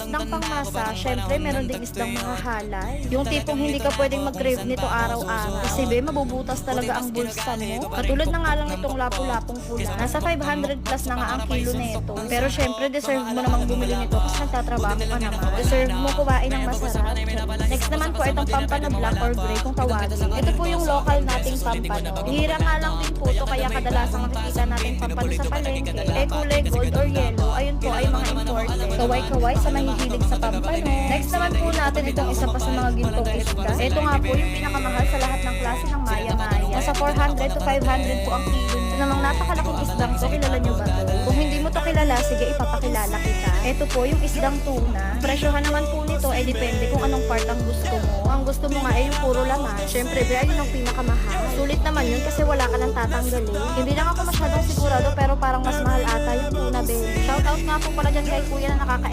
isdang pangmasa, syempre meron din isdang mga halay. Yung tipong hindi ka pwedeng mag-crave nito araw-araw. Kasi be, mabubutas talaga ang bulsa mo. Katulad na nga lang itong lapu-lapong pula. Nasa 500 plus na nga ang kilo nito. Pero syempre, deserve mo namang bumili nito kasi nagtatrabaho ka naman. Deserve mo kumain ng masarap. Next naman po itong pampano black or gray kung tawagin. Ito po yung local nating pampano. Hira nga lang din po ito kaya kadalasang makikita natin pampano sa palengke. Kulay gold or yellow, ayun po ay mga imported. Kaway-kaway sa mahihilig sa pampano. Next naman po natin itong isa pa sa mga gintong isda. Ito nga po yung pinakamahal sa lahat ng klase ng maya-maya. Nasa 400 to 500 po ang kilo. Ito namang napakalaking isdang to, kilala nyo ba to? Kung hindi mo to kilala, sige ipapakilala kita. Ito po yung isdang tuna. Presyohan naman po nito ay depende kung anong part ang gusto mo. Ang gusto mo nga ay yung puro laman. Syempre, ayun ang pinakamahal. Sulit naman yun kasi wala ka nang tatanggalin. Hindi lang ako masyadong sigurado pero parang mas mahal ata yung tuna belly. Shoutout nga po pala dyan kay kuya na nakaka